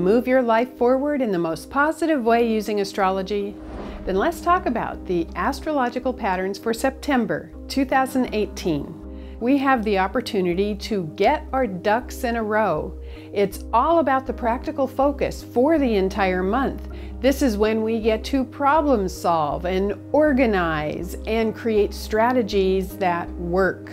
move your life forward in the most positive way using astrology? Then let's talk about the astrological patterns for September 2018. We have the opportunity to get our ducks in a row. It's all about the practical focus for the entire month. This is when we get to problem solve and organize and create strategies that work.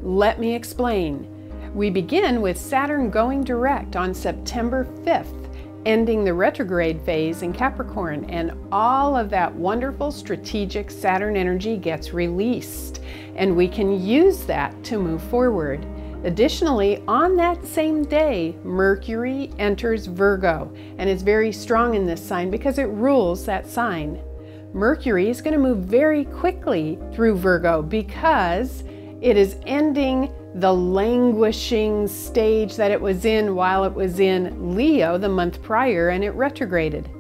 Let me explain. We begin with Saturn going direct on September 5th, ending the retrograde phase in Capricorn, and all of that wonderful strategic Saturn energy gets released, and we can use that to move forward. Additionally, on that same day, Mercury enters Virgo, and is very strong in this sign because it rules that sign. Mercury is going to move very quickly through Virgo because it is ending the languishing stage that it was in while it was in Leo the month prior, and it retrograded.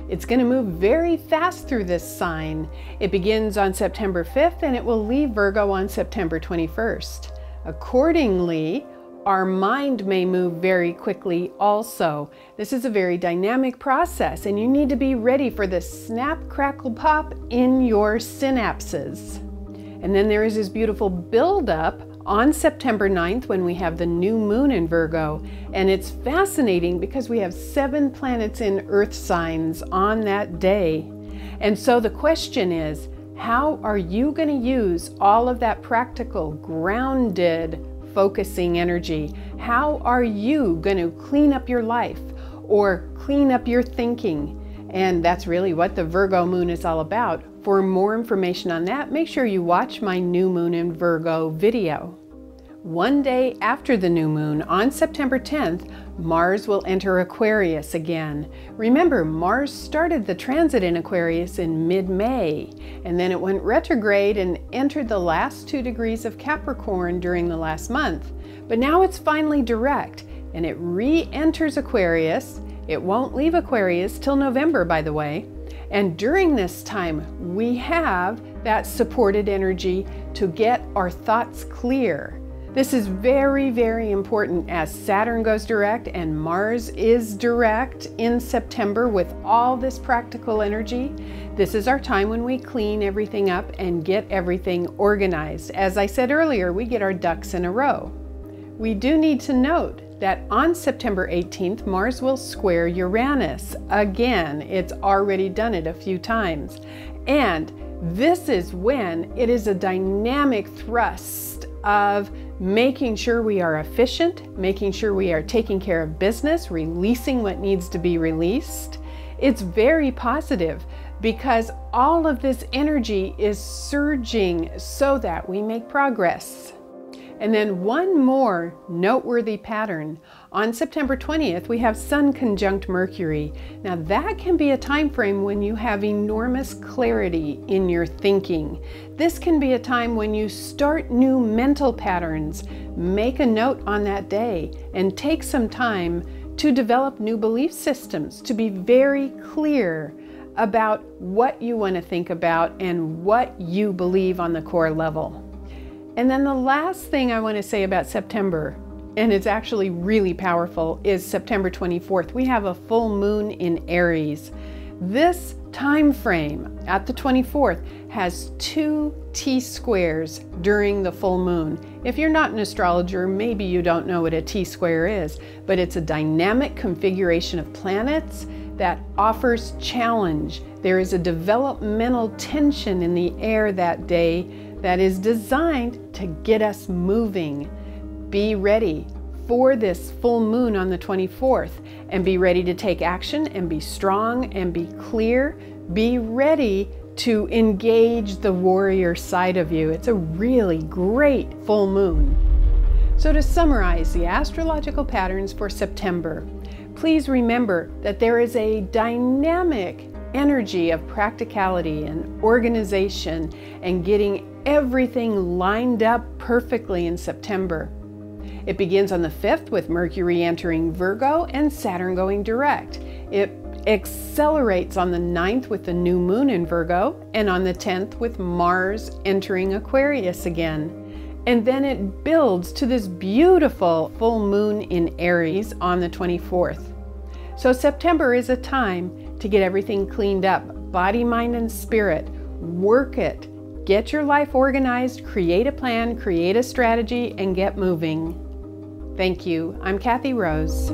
It's going to move very fast through this sign. It begins on September 5th and it will leave Virgo on September 21st. Accordingly, our mind may move very quickly also. This is a very dynamic process, and you need to be ready for the snap, crackle, pop in your synapses. And then there is this beautiful build-up on September 9th when we have the new moon in Virgo. And it's fascinating because we have 7 planets in earth signs on that day. And so the question is, how are you going to use all of that practical, grounded, focusing energy? How are you going to clean up your life or clean up your thinking? And that's really what the Virgo moon is all about. For more information on that, make sure you watch my new moon in Virgo video. One day after the new moon, on September 10th, Mars will enter Aquarius again. Remember, Mars started the transit in Aquarius in mid-May, and then it went retrograde and entered the last 2 degrees of Capricorn during the last month. But now it's finally direct, and it re-enters Aquarius. It won't leave Aquarius till November, by the way. And during this time, we have that supported energy to get our thoughts clear. This is very, very important as Saturn goes direct and Mars is direct in September with all this practical energy. This is our time when we clean everything up and get everything organized. As I said earlier, we get our ducks in a row. We do need to note that on September 18th, Mars will square Uranus. Again, it's already done it a few times. And this is when it is a dynamic thrust of making sure we are efficient, making sure we are taking care of business, releasing what needs to be released. It's very positive because all of this energy is surging so that we make progress. And then one more noteworthy pattern. On September 20th, we have Sun conjunct Mercury. Now that can be a time frame when you have enormous clarity in your thinking. This can be a time when you start new mental patterns. Make a note on that day and take some time to develop new belief systems, to be very clear about what you want to think about and what you believe on the core level. And then the last thing I want to say about September, and it's actually really powerful, is September 24th. We have a full moon in Aries. This time frame at the 24th has 2 T-squares during the full moon. If you're not an astrologer, maybe you don't know what a T-square is, but it's a dynamic configuration of planets that offers challenge. There is a developmental tension in the air that day that is designed to get us moving. Be ready for this full moon on the 24th and be ready to take action and be strong and be clear. Be ready to engage the warrior side of you. It's a really great full moon. So to summarize the astrological patterns for September, please remember that there is a dynamic energy of practicality and organization and getting everything lined up perfectly in September. It begins on the 5th with Mercury entering Virgo and Saturn going direct. It accelerates on the 9th with the new moon in Virgo, and on the 10th with Mars entering Aquarius again. And then it builds to this beautiful full moon in Aries on the 24th. So September is a time to get everything cleaned up, body, mind, and spirit. Work it. Get your life organized, create a plan, create a strategy, and get moving. Thank you. I'm Kathy Rose.